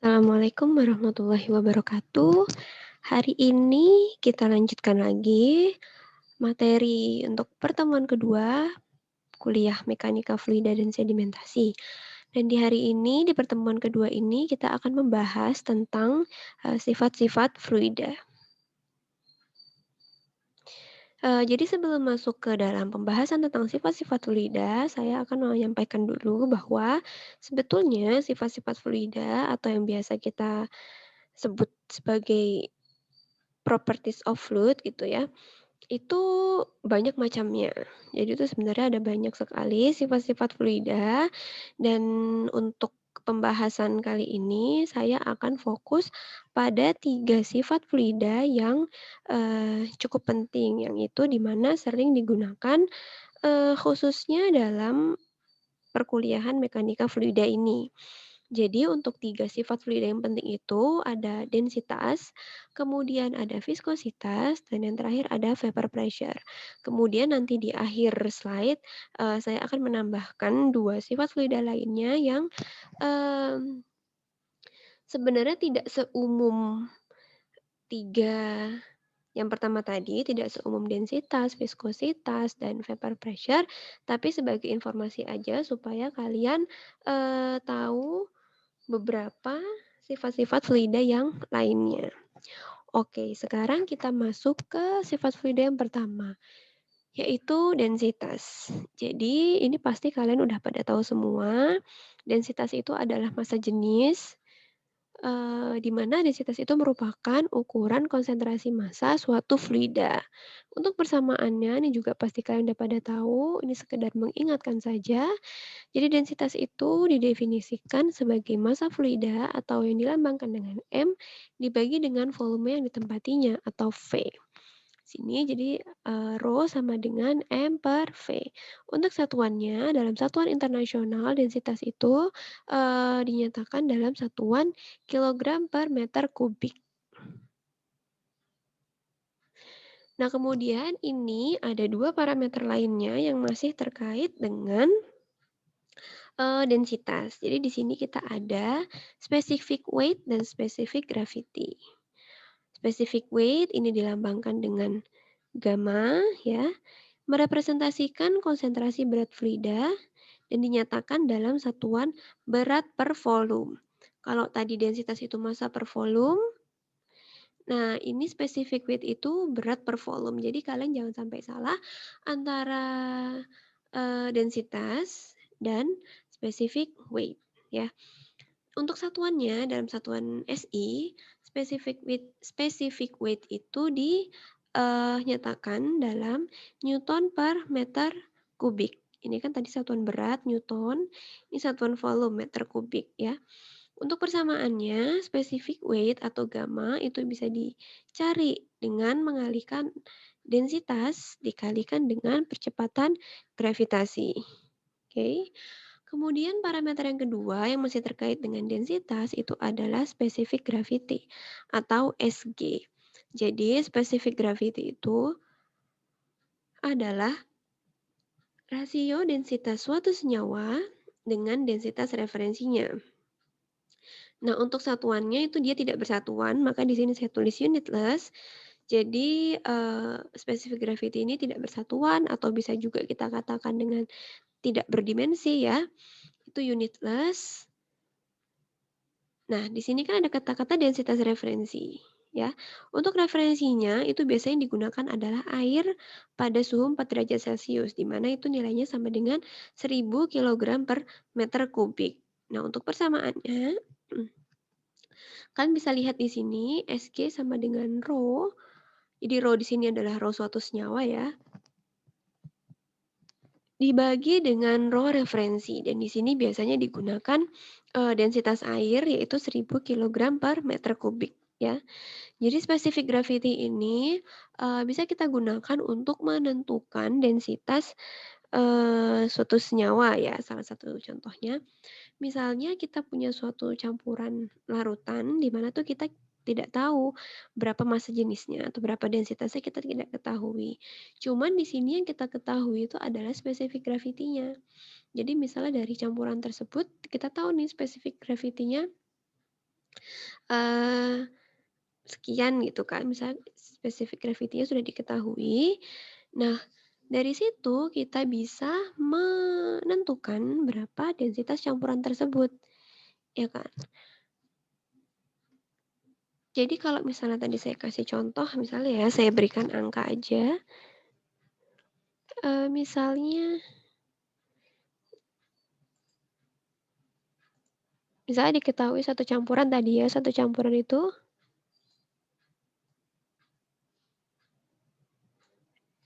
Assalamualaikum warahmatullahi wabarakatuh. Hari ini kita lanjutkan lagi materi untuk pertemuan kedua kuliah Mekanika Fluida dan Sedimentasi. Dan di hari ini, di pertemuan kedua ini, kita akan membahas tentang sifat-sifat fluida. Jadi sebelum masuk ke dalam pembahasan tentang sifat-sifat fluida, saya akan menyampaikan dulu bahwa sebetulnya sifat-sifat fluida atau yang biasa kita sebut sebagai properties of fluid gitu ya, itu banyak macamnya. Jadi itu sebenarnya ada banyak sekali sifat-sifat fluida dan untuk pembahasan kali ini saya akan fokus pada 3 sifat fluida yang, cukup penting, yang itu di mana sering digunakan, khususnya dalam perkuliahan mekanika fluida ini. Jadi untuk 3 sifat fluida yang penting itu ada densitas, kemudian ada viskositas, dan yang terakhir ada vapor pressure. Kemudian nanti di akhir slide, saya akan menambahkan 2 sifat fluida lainnya yang, mmm, sebenarnya tidak seumum 3 yang pertama tadi, tidak seumum densitas, viskositas, dan vapor pressure, tapi sebagai informasi aja supaya kalian, tahu beberapa sifat-sifat fluida yang lainnya. Oke, sekarang kita masuk ke sifat fluida yang pertama, yaitu densitas. Jadi ini pasti kalian udah pada tahu semua, densitas itu adalah massa jenis, di mana densitas itu merupakan ukuran konsentrasi massa suatu fluida. Untuk persamaannya ini juga pasti kalian udah pada tahu, ini sekedar mengingatkan saja. Jadi densitas itu didefinisikan sebagai massa fluida atau yang dilambangkan dengan M dibagi dengan volume yang ditempatinya atau V. Sini jadi Rho sama dengan M per V. Untuk satuannya dalam satuan internasional densitas itu dinyatakan dalam satuan kilogram per meter kubik. Nah kemudian ini ada 2 parameter lainnya yang masih terkait dengan densitas. Jadi di sini kita ada specific weight dan specific gravity. Specific weight ini dilambangkan dengan gamma ya, merepresentasikan konsentrasi berat fluida dan dinyatakan dalam satuan berat per volume. Kalau tadi densitas itu massa per volume, nah ini specific weight itu berat per volume. Jadi kalian jangan sampai salah antara densitas dan specific weight ya. Untuk satuannya dalam satuan SI, specific weight itu dinyatakan dalam Newton per meter kubik. Ini kan tadi satuan berat Newton, ini satuan volume meter kubik ya. Untuk persamaannya, specific weight atau gamma itu bisa dicari dengan mengalihkan densitas dikalikan dengan percepatan gravitasi. Oke. Kemudian parameter yang kedua yang masih terkait dengan densitas itu adalah specific gravity atau SG. Jadi specific gravity itu adalah rasio densitas suatu senyawa dengan densitas referensinya. Nah, untuk satuannya itu dia tidak bersatuan, maka di sini saya tulis unitless. Jadi specific gravity ini tidak bersatuan atau bisa juga kita katakan dengan tidak berdimensi ya. Itu unitless. Nah, di sini kan ada kata-kata densitas referensi, ya. Untuk referensinya itu biasanya digunakan adalah air pada suhu 4 derajat Celcius, di mana itu nilainya sama dengan 1000 kg per meter kubik. Nah, untuk persamaannya, kalian bisa lihat di sini Sg sama dengan Rho. Jadi Rho di sini adalah Rho suatu senyawa ya. Dibagi dengan Rho referensi dan di sini biasanya digunakan densitas air yaitu 1000 kg per meter kubik ya. Jadi specific gravity ini bisa kita gunakan untuk menentukan densitas suatu senyawa ya. Salah satu contohnya, misalnya kita punya suatu campuran larutan di mana tuh kita tidak tahu berapa massa jenisnya atau berapa densitasnya kita tidak ketahui. Cuman di sini yang kita ketahui itu adalah specific gravity-nya. Jadi misalnya dari campuran tersebut kita tahu nih specific gravity-nya eee, sekian gitu kan, misalnya spesifik gravity-nya sudah diketahui. Nah, dari situ kita bisa menentukan berapa densitas campuran tersebut, ya kan. Jadi kalau misalnya tadi saya kasih contoh, misalnya ya saya berikan angka aja, misalnya diketahui satu campuran tadi ya, satu campuran itu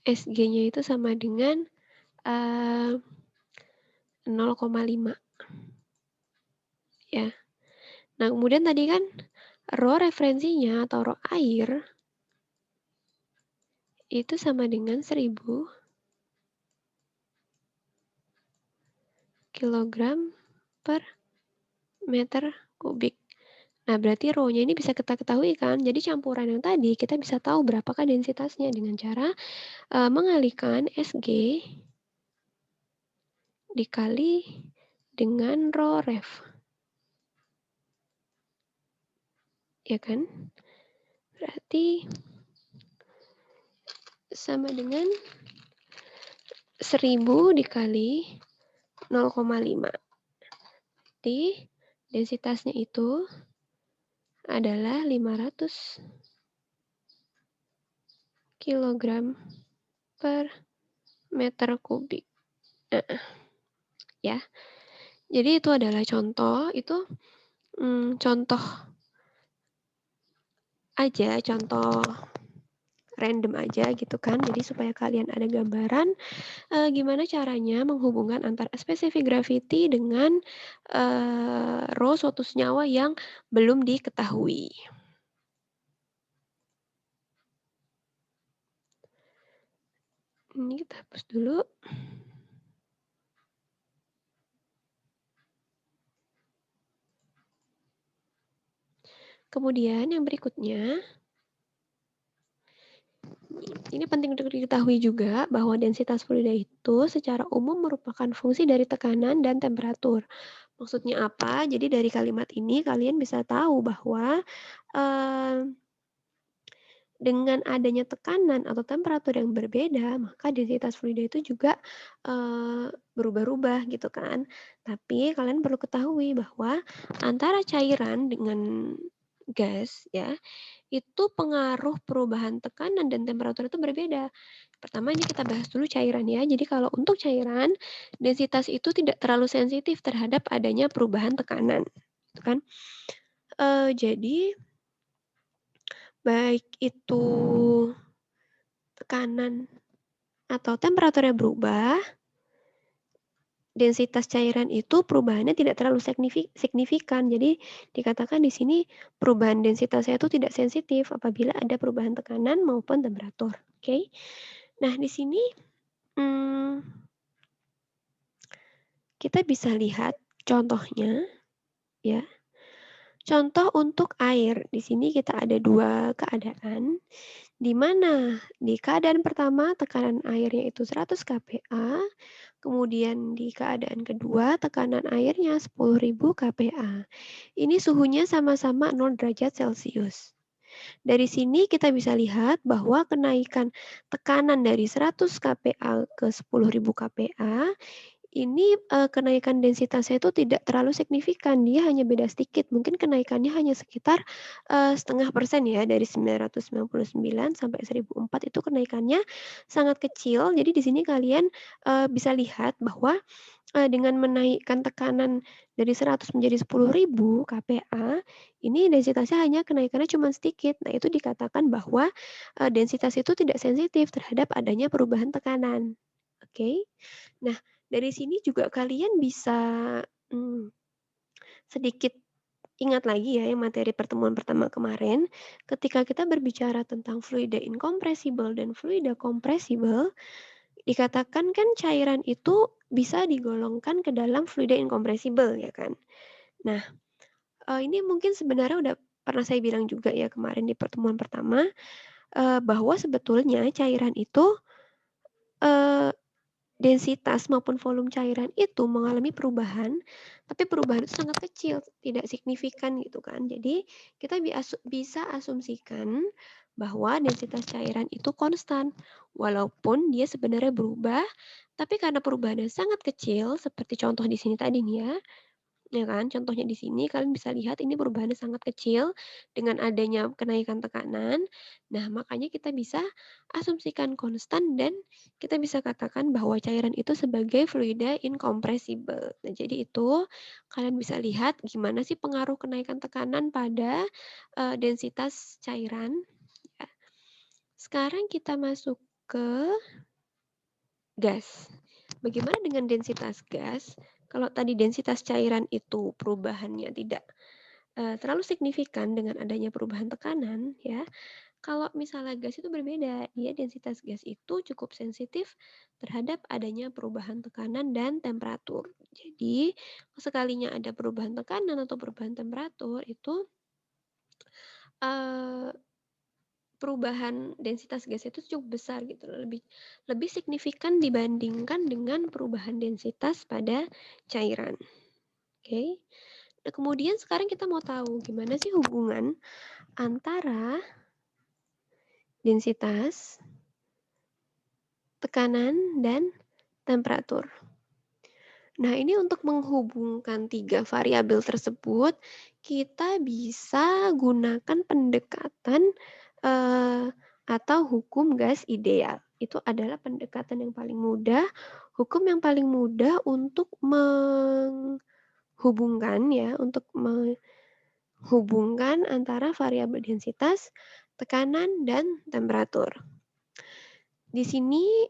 Sg-nya itu sama dengan, 0,5 ya. Nah, kemudian tadi kan rho referensinya atau rho air itu sama dengan 1000 kilogram per meter kubik. Nah, berarti rho-nya ini bisa kita ketahui kan. Jadi campuran yang tadi kita bisa tahu berapakah densitasnya dengan cara mengalihkan Sg dikali dengan rho ref. Ya kan? Berarti sama dengan 1000 dikali 0,5. Jadi densitasnya itu adalah 500 kilogram per meter kubik. Ya. Jadi itu adalah contoh, itu contoh aja, contoh random aja gitu kan. Jadi supaya kalian ada gambaran gimana caranya menghubungkan antara spesifik gravity dengan rho suatu senyawa yang belum diketahui. Ini kita hapus dulu. Kemudian yang berikutnya, ini penting untuk diketahui juga bahwa densitas fluida itu secara umum merupakan fungsi dari tekanan dan temperatur. Maksudnya apa? Jadi dari kalimat ini kalian bisa tahu bahwa dengan adanya tekanan atau temperatur yang berbeda, maka densitas fluida itu juga berubah-ubah gitu kan. Tapi kalian perlu ketahui bahwa antara cairan dengan gas ya, itu pengaruh perubahan tekanan dan temperatur itu berbeda. Pertama ini kita bahas dulu cairan ya. Jadi kalau untuk cairan, densitas itu tidak terlalu sensitif terhadap adanya perubahan tekanan, gitu kan. Jadi baik itu tekanan atau temperaturnya berubah, densitas cairan itu perubahannya tidak terlalu signifikan. Jadi dikatakan di sini perubahan densitasnya itu tidak sensitif apabila ada perubahan tekanan maupun temperatur. Oke. Nah, di sini kita bisa lihat contohnya ya. Contoh untuk air. Di sini kita ada dua keadaan, di mana di keadaan pertama tekanan airnya itu 100 kPa, kemudian di keadaan kedua tekanan airnya 10.000 kPa. Ini suhunya sama-sama 0 derajat Celcius. Dari sini kita bisa lihat bahwa kenaikan tekanan dari 100 kPa ke 10.000 kPa ini kenaikan densitasnya itu tidak terlalu signifikan, dia hanya beda sedikit, mungkin kenaikannya hanya sekitar 0,5% ya, dari 999 sampai 1004 itu kenaikannya sangat kecil. Jadi di sini kalian bisa lihat bahwa dengan menaikkan tekanan dari 100 menjadi 10.000 kPa, ini densitasnya hanya kenaikannya cuma sedikit. Nah, itu dikatakan bahwa densitas itu tidak sensitif terhadap adanya perubahan tekanan. Oke. Nah, dari sini juga kalian bisa sedikit ingat lagi ya yang materi pertemuan pertama kemarin, ketika kita berbicara tentang fluida incompressible dan fluida compressible, dikatakan kan cairan itu bisa digolongkan ke dalam fluida incompressible ya kan. Nah, ini mungkin sebenarnya udah pernah saya bilang juga ya kemarin di pertemuan pertama, bahwa sebetulnya cairan itu densitas maupun volume cairan itu mengalami perubahan, tapi perubahan itu sangat kecil, tidak signifikan gitu kan. Jadi kita bisa asumsikan bahwa densitas cairan itu konstan, walaupun dia sebenarnya berubah, tapi karena perubahannya sangat kecil, seperti contoh di sini tadi nih ya kan? Contohnya di sini kalian bisa lihat ini perubahannya sangat kecil dengan adanya kenaikan tekanan. Nah, makanya kita bisa asumsikan konstan dan kita bisa katakan bahwa cairan itu sebagai fluida incompressible. Nah, jadi itu kalian bisa lihat gimana sih pengaruh kenaikan tekanan pada densitas cairan. Ya. Sekarang kita masuk ke gas. Bagaimana dengan densitas gas? Kalau tadi densitas cairan itu perubahannya tidak terlalu signifikan dengan adanya perubahan tekanan ya. Kalau misalnya gas itu berbeda, dia densitas gas itu cukup sensitif terhadap adanya perubahan tekanan dan temperatur. Jadi, sekalinya ada perubahan tekanan atau perubahan temperatur itu uh, perubahan densitas gas itu cukup besar gitu loh, lebih lebih signifikan dibandingkan dengan perubahan densitas pada cairan. Oke. Nah, kemudian sekarang kita mau tahu gimana sih hubungan antara densitas, tekanan, dan temperatur. Nah, ini untuk menghubungkan tiga variabel tersebut, kita bisa gunakan pendekatan atau hukum gas ideal. Itu adalah pendekatan yang paling mudah, hukum yang paling mudah untuk menghubungkan ya, untuk menghubungkan antara variabel densitas, tekanan, dan temperatur. Di sini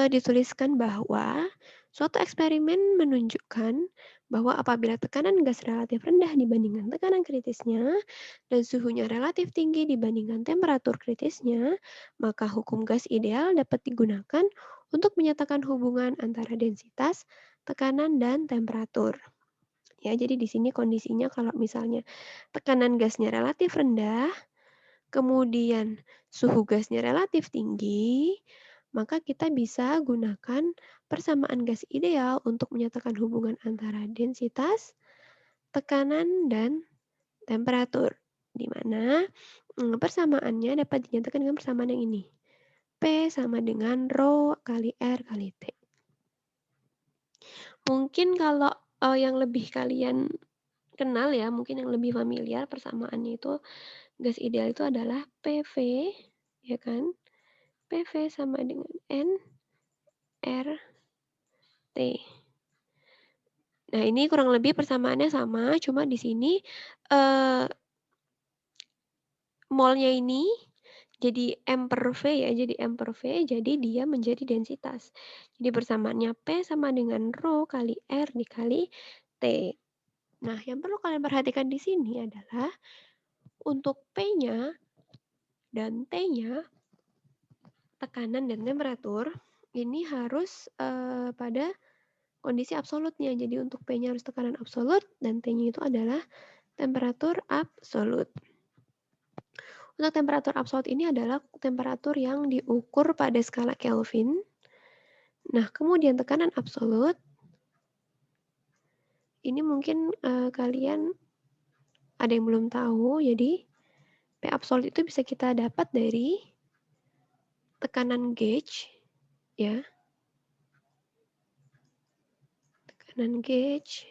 dituliskan bahwa suatu eksperimen menunjukkan bahwa apabila tekanan gas relatif rendah dibandingkan tekanan kritisnya dan suhunya relatif tinggi dibandingkan temperatur kritisnya, maka hukum gas ideal dapat digunakan untuk menyatakan hubungan antara densitas, tekanan, dan temperatur. Ya, jadi di sini kondisinya kalau misalnya tekanan gasnya relatif rendah, kemudian suhu gasnya relatif tinggi, maka kita bisa gunakan persamaan gas ideal untuk menyatakan hubungan antara densitas, tekanan, dan temperatur. Di mana persamaannya dapat dinyatakan dengan persamaan yang ini. P sama dengan Rho kali R kali T. Mungkin kalau yang lebih kalian kenal ya, mungkin yang lebih familiar persamaannya itu gas ideal itu adalah PV, ya kan? PV sama dengan N R T. Nah, ini kurang lebih persamaannya sama, cuma di sini molnya ini jadi M per V ya, jadi M per V, jadi dia menjadi densitas. Jadi persamaannya P sama dengan Rho kali R dikali T. Nah, yang perlu kalian perhatikan di sini adalah untuk P-nya dan T-nya, tekanan dan temperatur, ini harus pada kondisi absolutnya. Jadi untuk P-nya harus tekanan absolut dan T-nya itu adalah temperatur absolut. Untuk temperatur absolut ini adalah temperatur yang diukur pada skala Kelvin. Nah, kemudian tekanan absolut ini mungkin kalian ada yang belum tahu. Jadi P absolut itu bisa kita dapat dari tekanan gauge ya. Tekanan gauge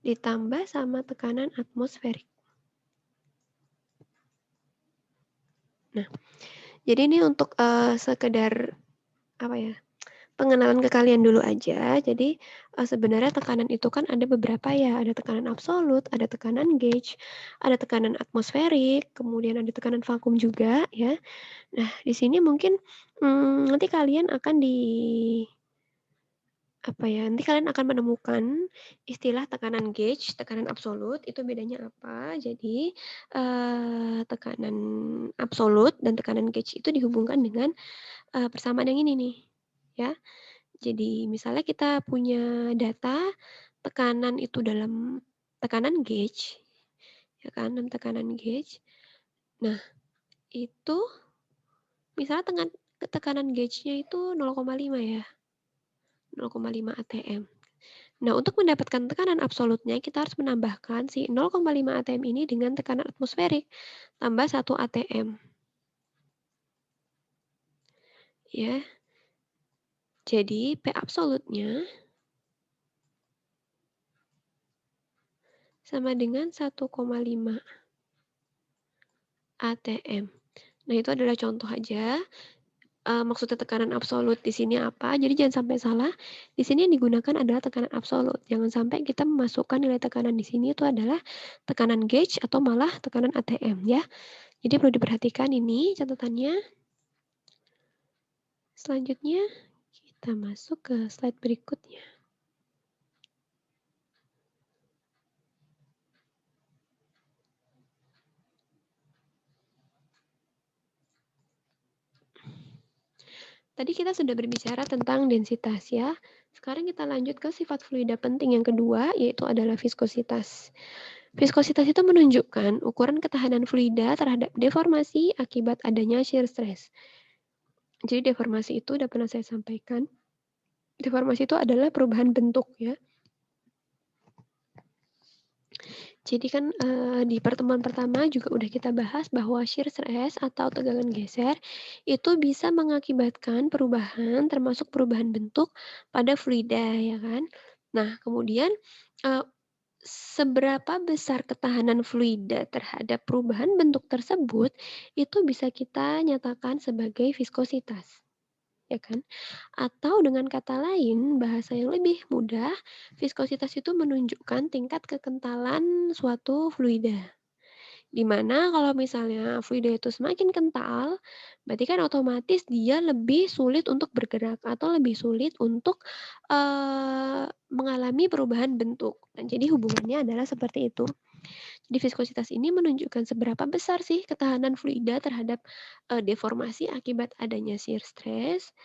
ditambah sama tekanan atmosferik. Nah, jadi ini untuk sekedar apa ya? Pengenalan ke kalian dulu aja. Jadi sebenarnya tekanan itu kan ada beberapa ya, ada tekanan absolut, ada tekanan gauge, ada tekanan atmosferik, kemudian ada tekanan vakum juga ya. Nah, di sini mungkin nanti kalian akan nanti kalian akan menemukan istilah tekanan gauge, tekanan absolut, itu bedanya apa. Jadi, tekanan absolut dan tekanan gauge itu dihubungkan dengan persamaan yang ini nih, ya. Jadi misalnya kita punya data tekanan itu dalam tekanan gauge, ya kan, dalam tekanan gauge. Nah, itu misalnya tekanan gauge-nya itu 0,5 ya. 0,5 atm. Nah, untuk mendapatkan tekanan absolutnya, kita harus menambahkan si 0,5 atm ini dengan tekanan atmosferik, tambah 1 atm. Ya, jadi P absolutnya sama dengan 1,5 atm. Nah, itu adalah contoh aja. Maksudnya tekanan absolut di sini apa, jadi jangan sampai salah, di sini yang digunakan adalah tekanan absolut. Jangan sampai kita memasukkan nilai tekanan di sini itu adalah tekanan gauge atau malah tekanan ATM ya. Jadi perlu diperhatikan ini catatannya. Selanjutnya kita masuk ke slide berikutnya. Tadi kita sudah berbicara tentang densitas ya. Sekarang kita lanjut ke sifat fluida penting yang kedua, yaitu adalah viskositas. Viskositas itu menunjukkan ukuran ketahanan fluida terhadap deformasi akibat adanya shear stress. Jadi deformasi itu udah pernah saya sampaikan. Deformasi itu adalah perubahan bentuk ya. Jadi kan di pertemuan pertama juga udah kita bahas bahwa shear stress atau tegangan geser itu bisa mengakibatkan perubahan termasuk perubahan bentuk pada fluida ya kan. Nah, kemudian uh, seberapa besar ketahanan fluida terhadap perubahan bentuk tersebut itu bisa kita nyatakan sebagai viskositas. Ya kan? Atau dengan kata lain, bahasa yang lebih mudah, viskositas itu menunjukkan tingkat kekentalan suatu fluida. Di mana kalau misalnya fluida itu semakin kental, berarti kan otomatis dia lebih sulit untuk bergerak atau lebih sulit untuk mengalami perubahan bentuk. Nah, jadi hubungannya adalah seperti itu. Jadi viskositas ini menunjukkan seberapa besar sih ketahanan fluida terhadap deformasi akibat adanya shear stress.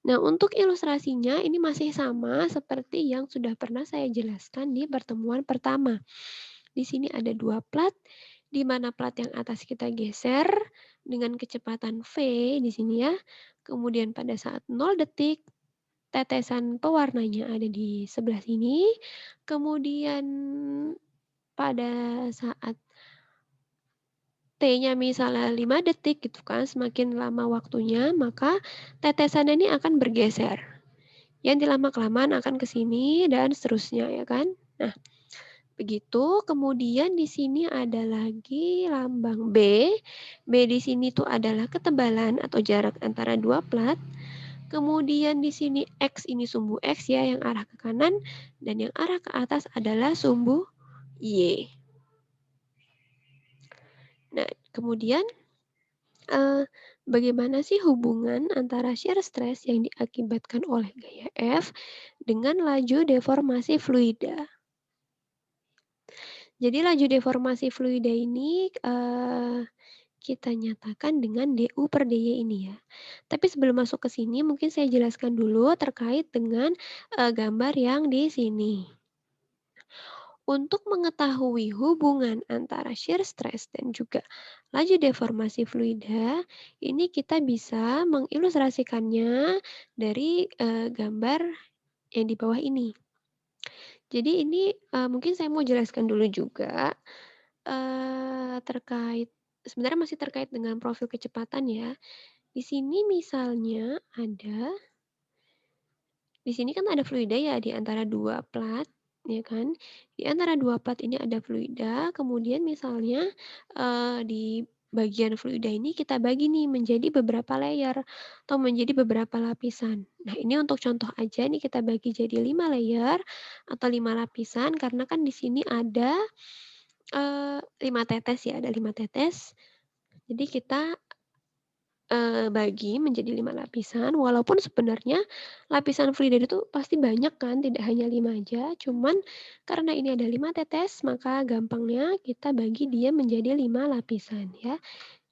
Nah, untuk ilustrasinya ini masih sama seperti yang sudah pernah saya jelaskan di pertemuan pertama. Di sini ada dua plat, di mana plat yang atas kita geser dengan kecepatan V di sini ya. Kemudian pada saat 0 detik, tetesan pewarnanya ada di sebelah sini. Kemudian pada saat T-nya misalnya 5 detik gitu kan, semakin lama waktunya, maka tetesan ini akan bergeser. Yang lama-kelamaan akan ke sini dan seterusnya ya kan. Nah, begitu. Kemudian di sini ada lagi lambang B. B di sini tuh adalah ketebalan atau jarak antara dua plat. Kemudian di sini X ini sumbu X ya yang arah ke kanan dan yang arah ke atas adalah sumbu Y. Nah, kemudian bagaimana sih hubungan antara shear stress yang diakibatkan oleh gaya F dengan laju deformasi fluida? Jadi laju deformasi fluida ini kita nyatakan dengan DU per DY ini ya. Tapi sebelum masuk ke sini mungkin saya jelaskan dulu terkait dengan gambar yang di sini. Untuk mengetahui hubungan antara shear stress dan juga laju deformasi fluida, ini kita bisa mengilustrasikannya dari gambar yang di bawah ini. Jadi ini mungkin saya mau jelaskan dulu juga terkait sebenarnya masih terkait dengan profil kecepatan ya. Di sini misalnya di sini kan ada fluida ya di antara dua plat, ya kan? Di antara dua plat ini ada fluida, kemudian misalnya di bagian fluida ini kita bagi nih menjadi beberapa layer atau menjadi beberapa lapisan. Nah, ini untuk contoh aja nih kita bagi jadi 5 layer atau 5 lapisan karena kan di sini ada 5 tetes ya, ada 5 tetes. Jadi kita bagi menjadi 5 lapisan, walaupun sebenarnya lapisan fluida itu pasti banyak kan, tidak hanya 5 aja, cuman karena ini ada 5 tetes, maka gampangnya kita bagi dia menjadi 5 lapisan ya.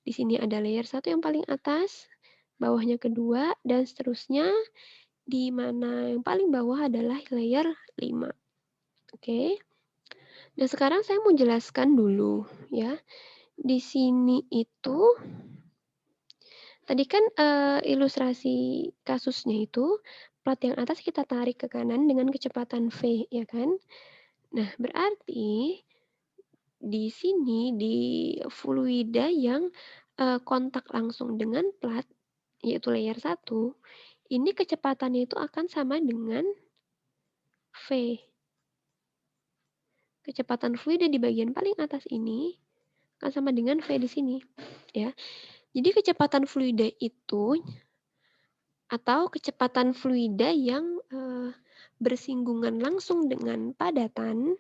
Di sini ada layer 1 yang paling atas, bawahnya kedua, dan seterusnya, di mana yang paling bawah adalah layer 5. Oke. Nah, sekarang saya mau jelaskan dulu ya. Di sini itu tadi kan ilustrasi kasusnya itu plat yang atas kita tarik ke kanan dengan kecepatan V, ya kan? Nah, berarti di sini, di fluida yang, kontak langsung dengan plat, yaitu layer 1, ini kecepatannya itu akan sama dengan V. Kecepatan fluida di bagian paling atas ini akan sama dengan V di sini, ya. Jadi kecepatan fluida itu atau kecepatan fluida yang, bersinggungan langsung dengan padatan,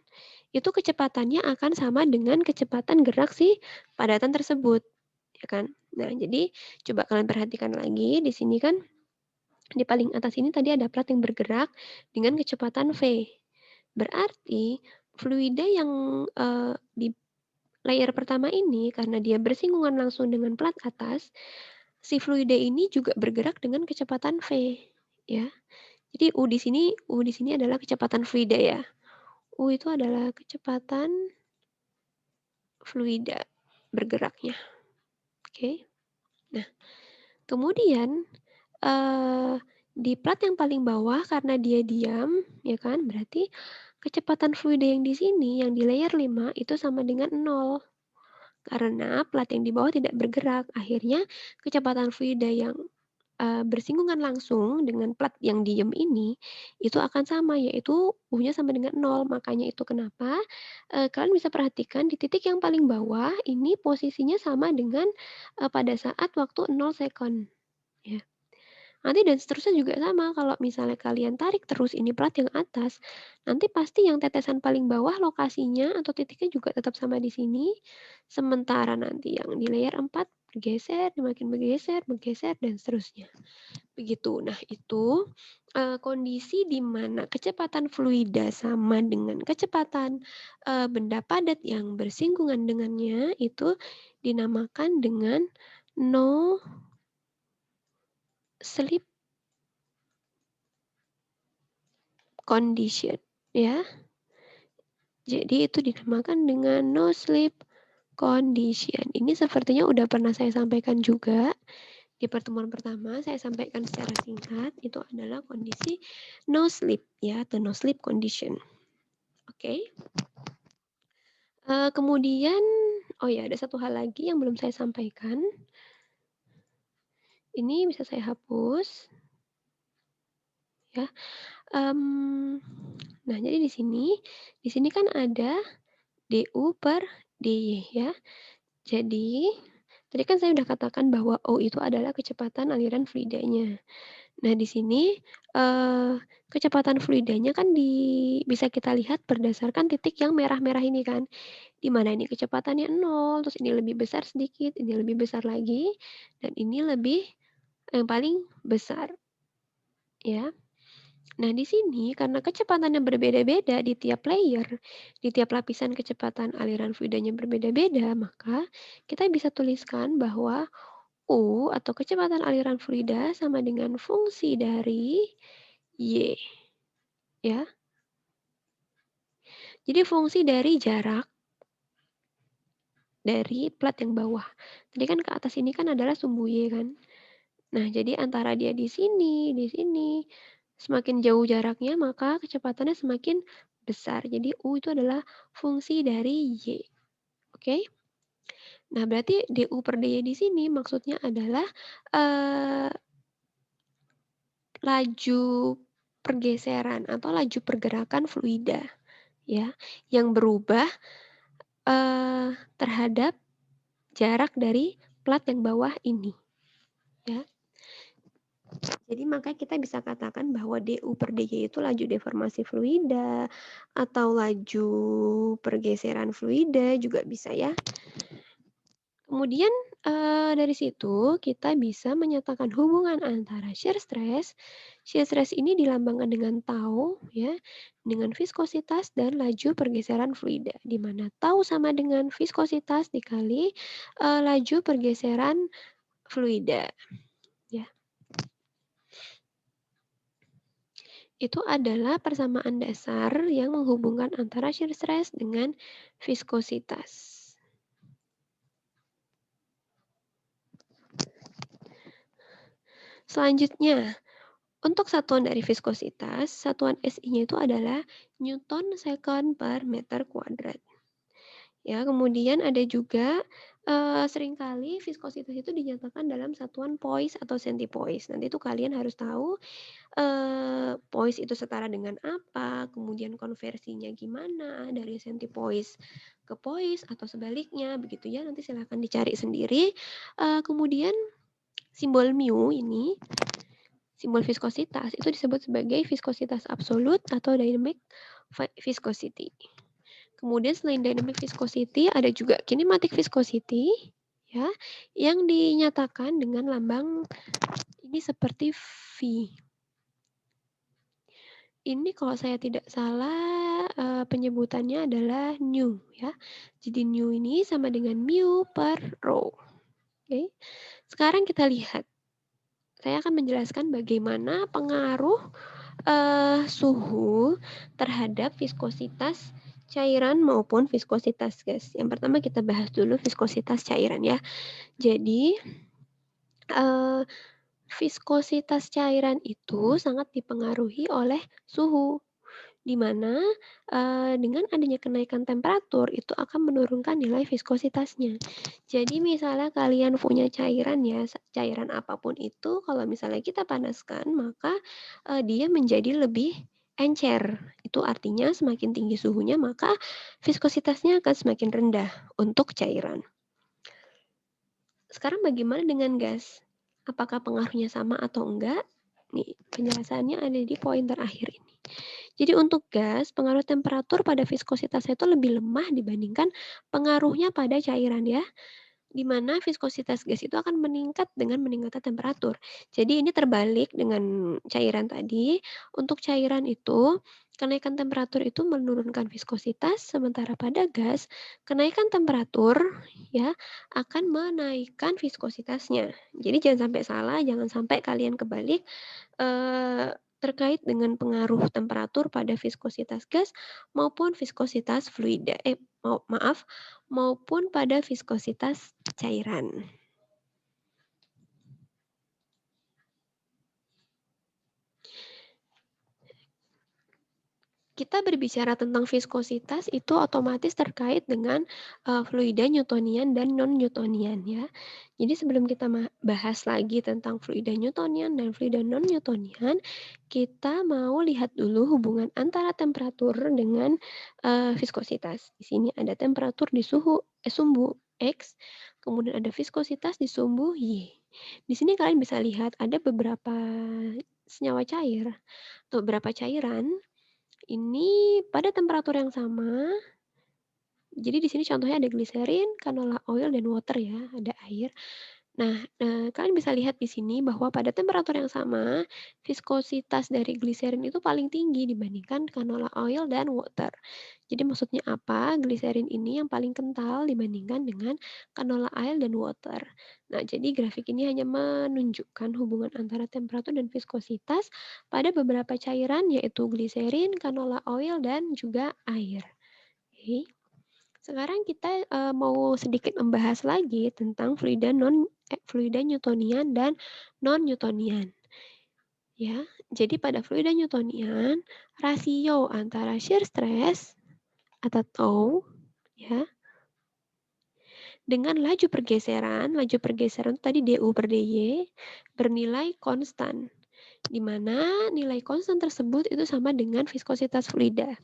itu kecepatannya akan sama dengan kecepatan gerak si padatan tersebut, ya kan. Nah, jadi coba kalian perhatikan lagi di sini kan, di paling atas ini tadi ada plat yang bergerak dengan kecepatan V. Berarti fluida yang, di layer pertama ini karena dia bersinggungan langsung dengan plat atas, si fluida ini juga bergerak dengan kecepatan V, ya. Jadi U di sini adalah kecepatan fluida ya. U itu adalah kecepatan fluida bergeraknya, oke. Nah, kemudian, di plat yang paling bawah karena dia diam, ya kan, berarti kecepatan fluida yang di sini, yang di layer 5 itu sama dengan 0. Karena plat yang di bawah tidak bergerak, akhirnya kecepatan fluida yang, bersinggungan langsung dengan plat yang diem ini, itu akan sama, yaitu U-nya sama dengan 0. Makanya itu kenapa, kalian bisa perhatikan di titik yang paling bawah ini posisinya sama dengan, pada saat waktu 0 second, ya. Nanti dan seterusnya juga sama, kalau misalnya kalian tarik terus ini plat yang atas, nanti pasti yang tetesan paling bawah lokasinya atau titiknya juga tetap sama di sini, sementara nanti yang di layer 4 bergeser, makin bergeser, bergeser, dan seterusnya. Begitu. Nah, itu, kondisi di mana kecepatan fluida sama dengan kecepatan, benda padat yang bersinggungan dengannya, itu dinamakan dengan no slip condition, ya. Jadi itu dinamakan dengan no slip condition. Ini sepertinya udah pernah saya sampaikan juga di pertemuan pertama, saya sampaikan secara singkat, itu adalah kondisi no slip ya, atau no slip condition. Oke. Kemudian oh ya, ada satu hal lagi yang belum saya sampaikan. Ini bisa saya hapus. Ya. Nah, jadi di sini kan ada DU per DY ya. Jadi, tadi kan saya udah katakan bahwa O itu adalah kecepatan aliran fluidanya. Nah, di sini, eee, kecepatan fluidanya kan bisa kita lihat berdasarkan titik yang merah-merah ini kan, di mana ini kecepatannya 0, terus ini lebih besar sedikit, ini lebih besar lagi, dan ini yang paling besar, ya. Nah, di sini karena kecepatannya berbeda-beda di tiap layer, di tiap lapisan kecepatan aliran fluidanya berbeda-beda, maka kita bisa tuliskan bahwa U atau kecepatan aliran fluida sama dengan fungsi dari Y, ya. Jadi fungsi dari jarak dari plat yang bawah. Tadi kan ke atas ini kan adalah sumbu Y kan. Nah, jadi antara dia di sini, semakin jauh jaraknya maka kecepatannya semakin besar. Jadi U itu adalah fungsi dari Y. Oke? Nah, berarti DU per DY di sini maksudnya adalah eh, laju pergeseran atau laju pergerakan fluida ya yang berubah terhadap jarak dari plat yang bawah ini ya. Jadi makanya kita bisa katakan bahwa DU per DY itu laju deformasi fluida atau laju pergeseran fluida juga bisa ya. Kemudian dari situ kita bisa menyatakan hubungan antara shear stress. Shear stress ini dilambangkan dengan tau ya, dengan viskositas dan laju pergeseran fluida, di mana tau sama dengan viskositas dikali laju pergeseran fluida ya. Itu adalah persamaan dasar yang menghubungkan antara shear stress dengan viskositas. Selanjutnya, Untuk satuan dari viskositas, satuan SI-nya itu adalah Newton second per meter kuadrat. Ya, kemudian ada juga, seringkali viskositas itu dinyatakan dalam satuan poise atau centipoise. Nanti itu kalian harus tahu, poise itu setara dengan apa, kemudian konversinya gimana dari centipoise ke poise atau sebaliknya, begitu ya. Nanti silahkan dicari sendiri. Kemudian simbol mu ini, simbol viskositas itu disebut sebagai viskositas absolut atau dynamic viscosity. Kemudian selain dynamic viscosity ada juga kinematic viscosity ya, yang dinyatakan dengan lambang ini seperti V. Ini kalau saya tidak salah penyebutannya adalah nu ya. Jadi nu ini sama dengan mu per rho. Oke. Sekarang kita lihat. Saya akan menjelaskan bagaimana pengaruh suhu terhadap viskositas cairan maupun viskositas gas. Yang pertama kita bahas dulu viskositas cairan ya. Jadi, viskositas cairan itu sangat dipengaruhi oleh suhu, di mana, dengan adanya kenaikan temperatur itu akan menurunkan nilai viskositasnya. Jadi misalnya kalian punya cairan ya, cairan apapun itu kalau misalnya kita panaskan maka, dia menjadi lebih encer. Itu artinya semakin tinggi suhunya maka viskositasnya akan semakin rendah untuk cairan. Sekarang bagaimana dengan gas? Apakah pengaruhnya sama atau enggak? Nih, penjelasannya ada di poin terakhir ini. Jadi untuk gas, pengaruh temperatur pada viskositasnya itu lebih lemah dibandingkan pengaruhnya pada cairan ya, di mana viskositas gas itu akan meningkat dengan meningkatnya temperatur. Jadi ini terbalik dengan cairan tadi. Untuk cairan itu, kenaikan temperatur itu menurunkan viskositas, sementara pada gas, kenaikan temperatur ya akan menaikkan viskositasnya. Jadi jangan sampai salah, jangan sampai kalian kebalik terkait dengan pengaruh temperatur pada viskositas gas maupun viskositas fluida maupun pada viskositas cairan. Kita berbicara tentang viskositas itu otomatis terkait dengan, fluida Newtonian dan non-Newtonian ya. Jadi sebelum kita bahas lagi tentang fluida Newtonian dan fluida non-Newtonian, kita mau lihat dulu hubungan antara temperatur dengan, viskositas. Di sini ada temperatur di sumbu X, kemudian ada viskositas di sumbu Y. Di sini kalian bisa lihat ada beberapa senyawa cair atau beberapa cairan ini pada temperatur yang sama. Jadi di sini contohnya ada gliserin, canola oil, dan water ya, ada air. Nah, kalian bisa lihat di sini bahwa pada temperatur yang sama, viskositas dari gliserin itu paling tinggi dibandingkan canola oil dan water. Jadi maksudnya apa? Gliserin ini yang paling kental dibandingkan dengan canola oil dan water. Nah, jadi grafik ini hanya menunjukkan hubungan antara temperatur dan viskositas pada beberapa cairan yaitu gliserin, canola oil, dan juga air. Oke. Sekarang kita mau sedikit membahas lagi tentang fluida Newtonian dan non-Newtonian. Ya, jadi pada fluida Newtonian, rasio antara shear stress atau tau ya dengan laju pergeseran tadi du per dy bernilai konstan, di mana nilai konstan tersebut itu sama dengan viskositas fluida.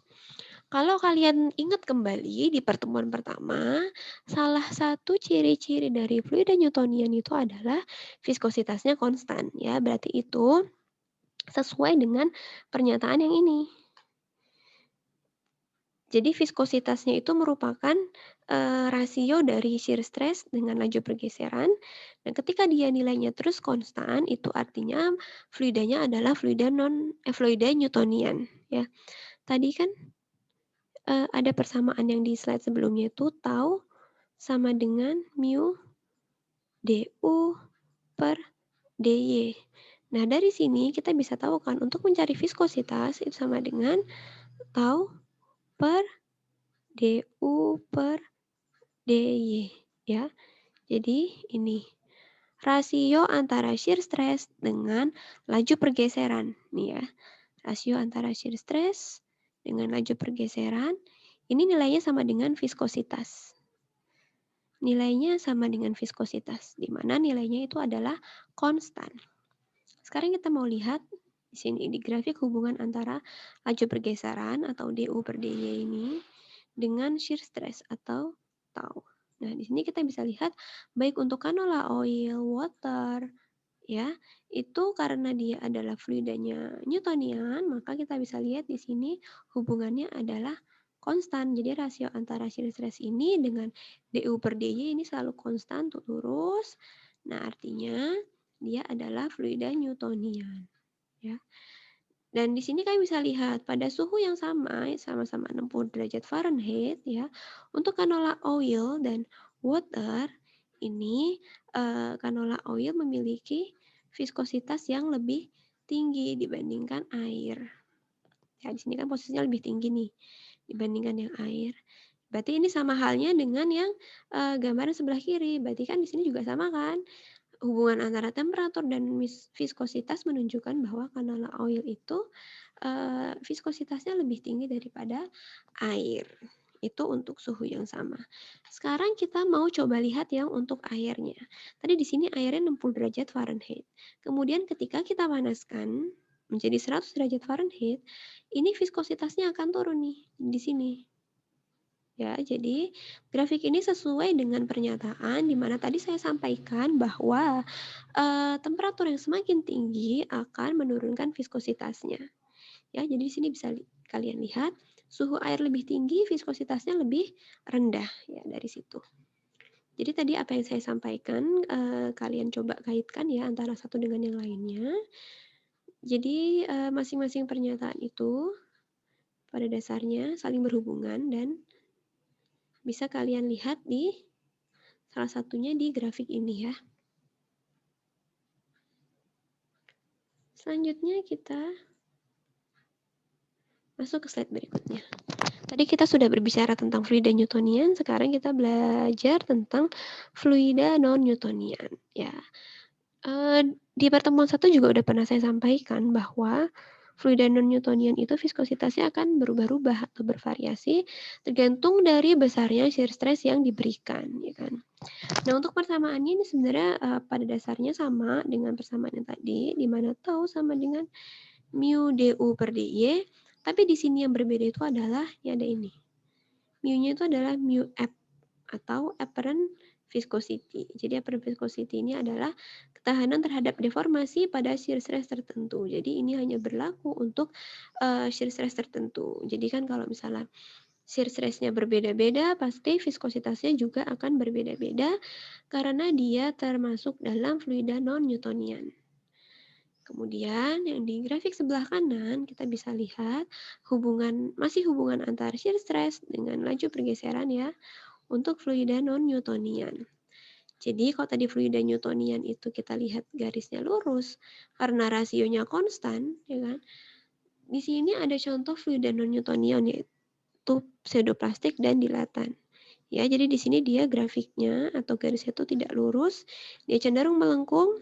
Kalau kalian ingat kembali di pertemuan pertama, salah satu ciri-ciri dari fluida Newtonian itu adalah viskositasnya konstan ya. Berarti itu sesuai dengan pernyataan yang ini. Jadi viskositasnya itu merupakan rasio dari shear stress dengan laju pergeseran. Dan ketika dia nilainya terus konstan, itu artinya fluidanya adalah fluida Newtonian ya. Tadi kan ada persamaan yang di slide sebelumnya itu tau sama dengan mu du per dy. Nah, dari sini kita bisa tahu kan untuk mencari viskositas itu sama dengan tau per du per dy ya. Jadi ini rasio antara shear stress dengan laju pergeseran. Nih ya, rasio antara shear stress dengan laju pergeseran, ini nilainya sama dengan viskositas. Nilainya sama dengan viskositas, di mana nilainya itu adalah konstan. Sekarang kita mau lihat di sini di grafik hubungan antara laju pergeseran atau DU per DY ini dengan shear stress atau tau. Nah, di sini kita bisa lihat baik untuk canola oil, water, ya, itu karena dia adalah fluidanya Newtonian, maka kita bisa lihat di sini hubungannya adalah konstan. Jadi rasio antara shear stress ini dengan DU per DY ini selalu konstan untuk lurus. Nah, artinya dia adalah fluida Newtonian, ya. Dan di sini kalian bisa lihat pada suhu yang sama-sama 60 derajat Fahrenheit ya. Untuk canola oil dan water ini canola oil memiliki viskositas yang lebih tinggi dibandingkan air. Ya, di sini kan posisinya lebih tinggi nih dibandingkan yang air. Berarti ini sama halnya dengan yang gambaran sebelah kiri. Berarti kan di sini juga sama kan? Hubungan antara temperatur dan viskositas menunjukkan bahwa canola oil itu viskositasnya lebih tinggi daripada air. Itu untuk suhu yang sama. Sekarang kita mau coba lihat yang untuk airnya. Tadi di sini airnya 60 derajat Fahrenheit. Kemudian ketika kita panaskan menjadi 100 derajat Fahrenheit, ini viskositasnya akan turun nih di sini. Ya, jadi grafik ini sesuai dengan pernyataan di mana tadi saya sampaikan bahwa temperatur yang semakin tinggi akan menurunkan viskositasnya. Ya, jadi di sini bisa kalian lihat suhu air lebih tinggi, viskositasnya lebih rendah ya dari situ. Jadi tadi apa yang saya sampaikan kalian coba kaitkan ya antara satu dengan yang lainnya. Jadi masing-masing pernyataan itu pada dasarnya saling berhubungan dan bisa kalian lihat di salah satunya di grafik ini ya. Selanjutnya kita masuk ke slide berikutnya. Tadi kita sudah berbicara tentang fluida Newtonian, sekarang kita belajar tentang fluida non-Newtonian. Ya, di pertemuan satu juga udah pernah saya sampaikan bahwa fluida non-Newtonian itu viskositasnya akan berubah-ubah atau bervariasi tergantung dari besarnya shear stress yang diberikan, ya kan. Nah, untuk persamaannya ini sebenarnya pada dasarnya sama dengan persamaan yang tadi, di mana tau sama dengan mu du per dy, tapi di sini yang berbeda itu adalah ya ada ini. Mu-nya itu adalah mu F atau apparent viscosity. Jadi apparent viscosity ini adalah ketahanan terhadap deformasi pada shear stress tertentu. Jadi ini hanya berlaku untuk shear stress tertentu. Jadi kan kalau misalnya shear stress-nya berbeda-beda, pasti viskositasnya juga akan berbeda-beda karena dia termasuk dalam fluida non-Newtonian. Kemudian yang di grafik sebelah kanan kita bisa lihat masih hubungan antara shear stress dengan laju pergeseran ya untuk fluida non-Newtonian. Jadi kalau tadi fluida Newtonian itu kita lihat garisnya lurus karena rasionya konstan, ya kan? Di sini ada contoh fluida non-Newtonian yaitu pseudoplastik dan dilatan. Ya, jadi di sini dia grafiknya atau garisnya itu tidak lurus, dia cenderung melengkung.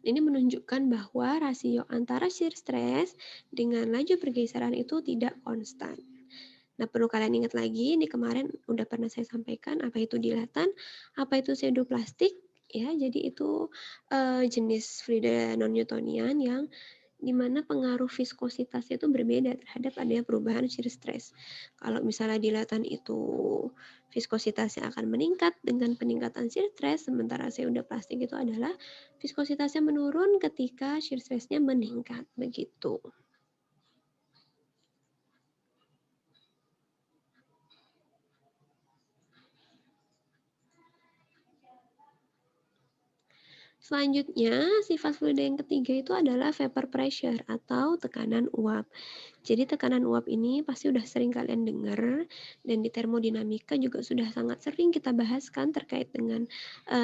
Ini menunjukkan bahwa rasio antara shear stress dengan laju pergeseran itu tidak konstan. Nah, perlu kalian ingat lagi, ini kemarin udah pernah saya sampaikan apa itu dilatan, apa itu pseudoplastik, ya. Jadi itu jenis fluida non-Newtonian yang dimana pengaruh viskositasnya itu berbeda terhadap adanya perubahan shear stress. Kalau misalnya dilatan itu viskositasnya akan meningkat dengan peningkatan shear stress, sementara pseudoplastik itu adalah viskositasnya menurun ketika shear stress-nya meningkat, begitu. Selanjutnya, sifat fluida yang ketiga itu adalah vapor pressure atau tekanan uap. Jadi tekanan uap ini pasti udah sering kalian dengar dan di termodinamika juga sudah sangat sering kita bahaskan terkait dengan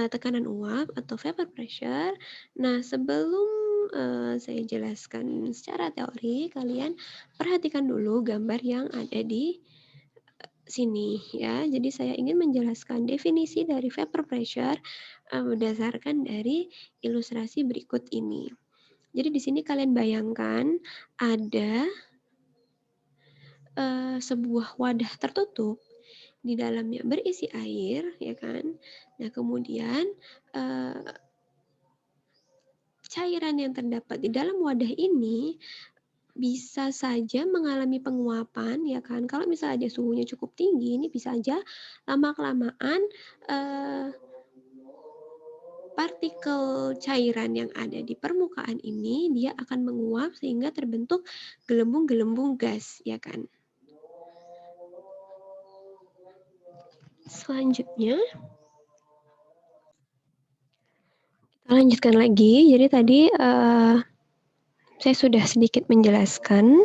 tekanan uap atau vapor pressure. Nah, sebelum saya jelaskan secara teori, kalian perhatikan dulu gambar yang ada di sini ya. Jadi saya ingin menjelaskan definisi dari vapor pressure berdasarkan dari ilustrasi berikut ini. Jadi di sini kalian bayangkan ada sebuah wadah tertutup, di dalamnya berisi air, ya kan. Nah, kemudian cairan yang terdapat di dalam wadah ini bisa saja mengalami penguapan, ya kan. Kalau misalnya suhunya cukup tinggi, ini bisa aja lama-kelamaan partikel cairan yang ada di permukaan ini dia akan menguap sehingga terbentuk gelembung-gelembung gas, ya kan. Selanjutnya kita lanjutkan lagi. Jadi tadi saya sudah sedikit menjelaskan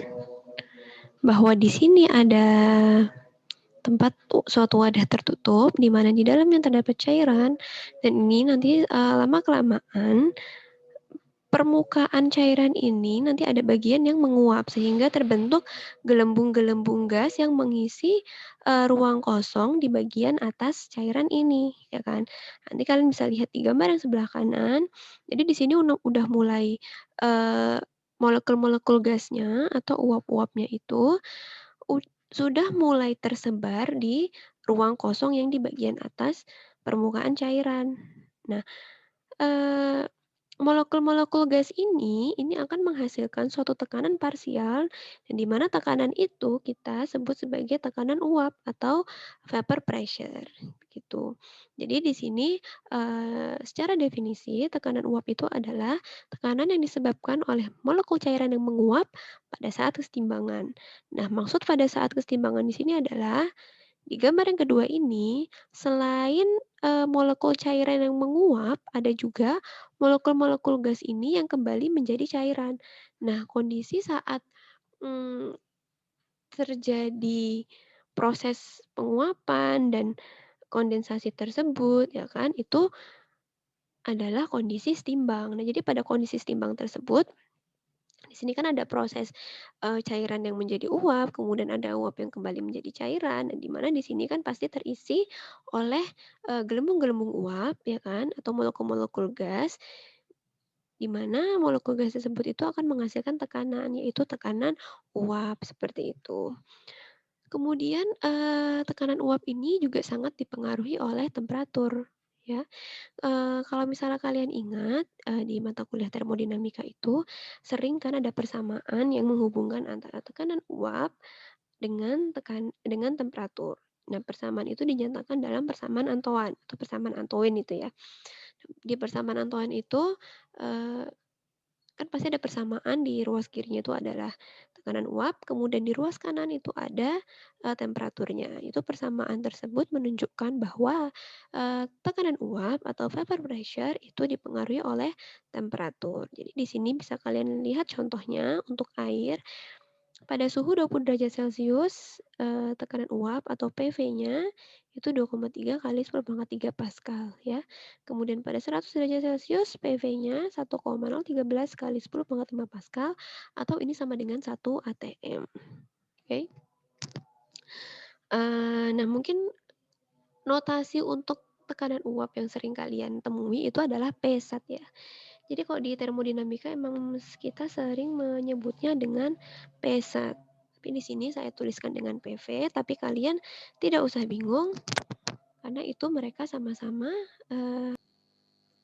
bahwa di sini ada tempat suatu wadah tertutup di mana di dalamnya terdapat cairan, dan ini nanti lama-kelamaan permukaan cairan ini nanti ada bagian yang menguap sehingga terbentuk gelembung-gelembung gas yang mengisi ruang kosong di bagian atas cairan ini, ya kan. Nanti kalian bisa lihat di gambar yang sebelah kanan. Jadi di sini udah mulai molekul-molekul gasnya atau uap-uapnya itu sudah mulai tersebar di ruang kosong yang di bagian atas permukaan cairan. Nah, molekul-molekul gas ini akan menghasilkan suatu tekanan parsial, di mana tekanan itu kita sebut sebagai tekanan uap atau vapor pressure, gitu. Jadi di sini secara definisi tekanan uap itu adalah tekanan yang disebabkan oleh molekul cairan yang menguap pada saat kesetimbangan. Nah, maksud pada saat kesetimbangan di sini adalah di gambar yang kedua ini, selain molekul cairan yang menguap, ada juga molekul-molekul gas ini yang kembali menjadi cairan. Nah, kondisi saat terjadi proses penguapan dan kondensasi tersebut, ya kan, itu adalah kondisi setimbang. Nah, jadi pada kondisi setimbang tersebut, di sini kan ada proses cairan yang menjadi uap, kemudian ada uap yang kembali menjadi cairan, di mana di sini kan pasti terisi oleh gelembung-gelembung uap, ya kan, atau molekul-molekul gas, di mana molekul gas tersebut itu akan menghasilkan tekanan, yaitu tekanan uap, seperti itu. Kemudian tekanan uap ini juga sangat dipengaruhi oleh temperatur, ya. Kalau misalnya kalian ingat, di mata kuliah termodinamika itu sering kan ada persamaan yang menghubungkan antara tekanan uap dengan temperatur. Nah, persamaan itu dinyatakan dalam persamaan Antoine atau persamaan Antoine itu ya. Di persamaan Antoine itu, kan pasti ada persamaan di ruas kirinya itu adalah tekanan uap, kemudian di ruas kanan itu ada temperaturnya. Itu persamaan tersebut menunjukkan bahwa tekanan uap atau vapor pressure itu dipengaruhi oleh temperatur. Jadi di sini bisa kalian lihat contohnya untuk air pada suhu 20 derajat Celcius, tekanan uap atau PV-nya itu 2,3 kali 10⁻³ Pascal ya. Kemudian pada 100 derajat Celcius PV-nya 1,013 kali 10⁻5 Pascal atau ini sama dengan 1 atm. Oke. Nah, mungkin notasi untuk tekanan uap yang sering kalian temui itu adalah P-SAT ya. Jadi kalau di termodinamika emang kita sering menyebutnya dengan P-SAT. Tapi di sini saya tuliskan dengan PV, tapi kalian tidak usah bingung karena itu mereka sama-sama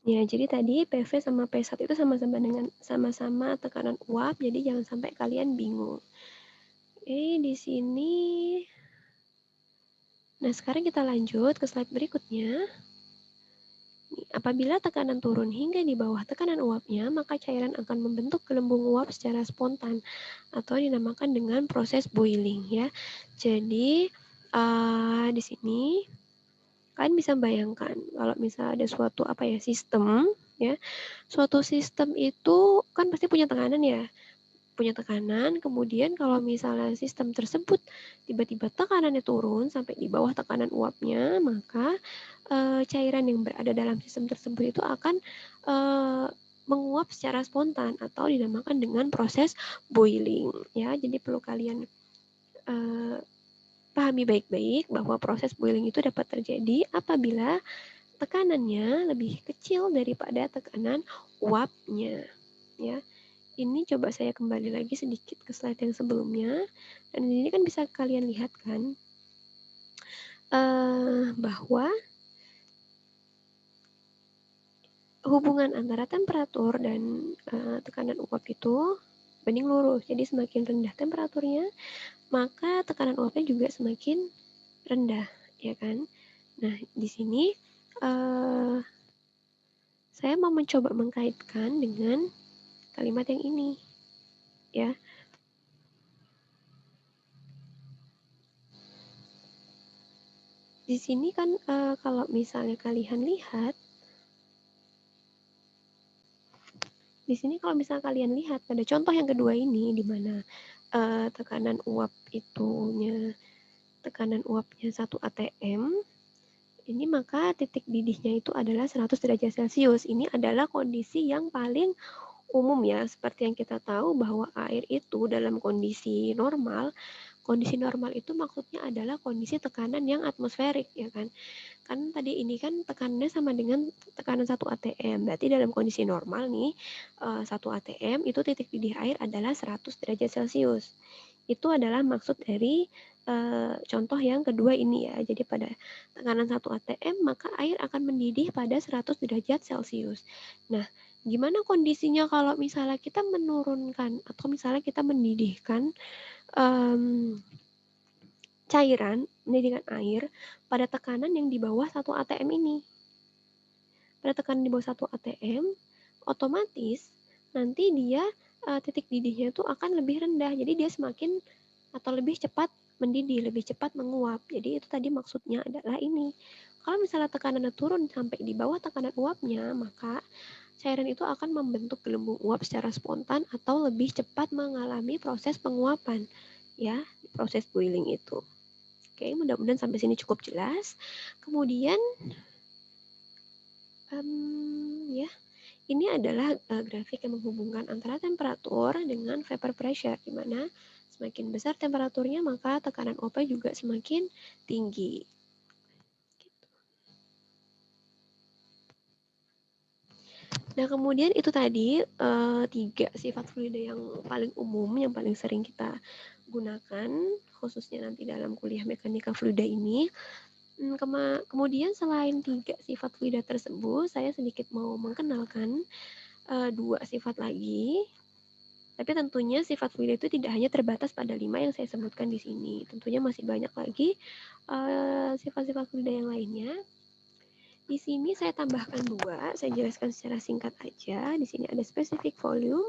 ya, jadi tadi PV sama P-SAT itu sama-sama tekanan uap, jadi jangan sampai kalian bingung. Di sini. Nah, sekarang kita lanjut ke slide berikutnya. Apabila tekanan turun hingga di bawah tekanan uapnya, maka cairan akan membentuk gelembung uap secara spontan atau dinamakan dengan proses boiling ya. Jadi di sini kalian bisa bayangkan kalau misalnya ada suatu sistem ya. Suatu sistem itu kan pasti punya tekanan ya. Punya tekanan, kemudian kalau misalnya sistem tersebut tiba-tiba tekanannya turun sampai di bawah tekanan uapnya, maka cairan yang berada dalam sistem tersebut itu akan menguap secara spontan atau dinamakan dengan proses boiling ya. Jadi perlu kalian Pahami baik-baik bahwa proses boiling itu dapat terjadi apabila tekanannya lebih kecil daripada tekanan uapnya, ya. Ini coba saya kembali lagi sedikit ke slide yang sebelumnya, dan ini kan bisa kalian lihat kan, bahwa hubungan antara temperatur dan, tekanan uap itu banding lurus. Jadi semakin rendah temperaturnya, maka tekanan uapnya juga semakin rendah, ya kan. Nah, di sini, saya mau mencoba mengkaitkan dengan kalimat yang ini, ya. Di sini kan, kalau misalnya kalian lihat, di sini kalau misalnya kalian lihat pada contoh yang kedua ini, di mana, tekanan uapnya 1 atm, ini maka titik didihnya itu adalah 100 derajat Celcius. Ini adalah kondisi yang paling umum ya, seperti yang kita tahu bahwa air itu dalam kondisi normal itu maksudnya adalah kondisi tekanan yang atmosferik, ya kan. Kan tadi ini kan tekanannya sama dengan tekanan 1 atm, berarti dalam kondisi normal nih, 1 atm itu titik didih air adalah 100 derajat Celcius. Itu adalah maksud dari, contoh yang kedua ini ya. Jadi pada tekanan 1 atm, maka air akan mendidih pada 100 derajat Celcius. Nah, gimana kondisinya kalau misalnya kita menurunkan atau misalnya kita mendidihkan, mendidihkan air pada tekanan yang di bawah 1 atm ini. Pada tekanan di bawah 1 atm, otomatis nanti dia, titik didihnya itu akan lebih rendah. Jadi dia semakin atau lebih cepat mendidih, lebih cepat menguap. Jadi itu tadi maksudnya adalah ini. Kalau misalnya tekanannya turun sampai di bawah tekanan uapnya, maka cairan itu akan membentuk gelembung uap secara spontan atau lebih cepat mengalami proses penguapan, ya, proses boiling itu. Oke, mudah-mudahan sampai sini cukup jelas. Kemudian, ya, ini adalah grafik yang menghubungkan antara temperatur dengan vapor pressure, di mana semakin besar temperaturnya maka tekanan uapnya juga semakin tinggi. Nah, kemudian itu tadi 3 sifat fluida yang paling umum, yang paling sering kita gunakan, khususnya nanti dalam kuliah mekanika fluida ini. Kemudian selain 3 sifat fluida tersebut, saya sedikit mau mengenalkan 2 sifat lagi. Tapi tentunya sifat fluida itu tidak hanya terbatas pada 5 yang saya sebutkan di sini. Tentunya masih banyak lagi sifat-sifat fluida yang lainnya. Di sini saya tambahkan 2, saya jelaskan secara singkat aja. Di sini ada specific volume,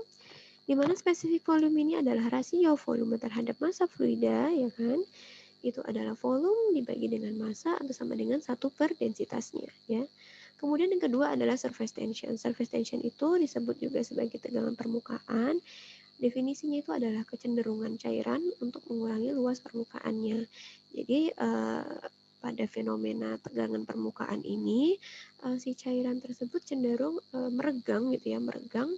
di mana specific volume ini adalah rasio volume terhadap massa fluida, ya kan? Itu adalah volume dibagi dengan massa atau sama dengan 1 per densitasnya, ya. Kemudian yang kedua adalah surface tension. Surface tension itu disebut juga sebagai tegangan permukaan. Definisinya itu adalah kecenderungan cairan untuk mengurangi luas permukaannya. Jadi pada fenomena tegangan permukaan ini, si cairan tersebut cenderung meregang gitu ya, meregang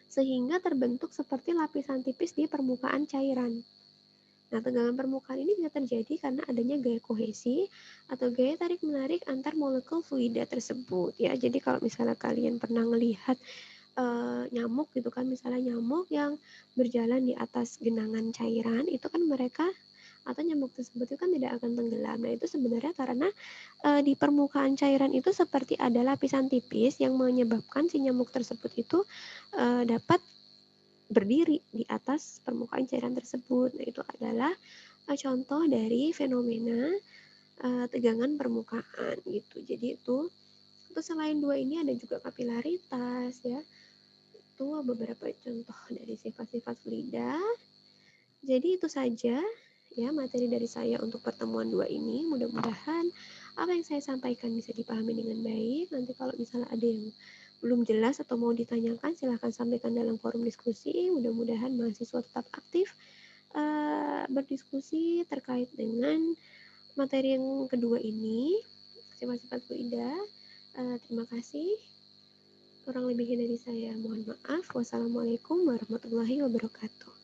sehingga terbentuk seperti lapisan tipis di permukaan cairan. Nah, tegangan permukaan ini bisa terjadi karena adanya gaya kohesi atau gaya tarik-menarik antar molekul fluida tersebut ya. Jadi kalau misalnya kalian pernah melihat nyamuk gitu kan, misalnya nyamuk yang berjalan di atas genangan cairan, itu kan mereka atau nyamuk tersebut itu kan tidak akan tenggelam. Nah, itu sebenarnya karena di permukaan cairan itu seperti ada lapisan tipis yang menyebabkan si nyamuk tersebut itu dapat berdiri di atas permukaan cairan tersebut. Nah, itu adalah contoh dari fenomena tegangan permukaan gitu. Jadi itu selain 2 ini ada juga kapilaritas ya. Itu beberapa contoh dari sifat-sifat fluida. Jadi itu saja ya materi dari saya untuk pertemuan 2 ini. Mudah-mudahan apa yang saya sampaikan bisa dipahami dengan baik. Nanti kalau misalnya ada yang belum jelas atau mau ditanyakan, silahkan sampaikan dalam forum diskusi. Mudah-mudahan mahasiswa tetap aktif berdiskusi terkait dengan materi yang kedua ini, sifat-sifat fluida. Terima kasih. Kurang lebihnya dari saya mohon maaf. Wassalamualaikum warahmatullahi wabarakatuh.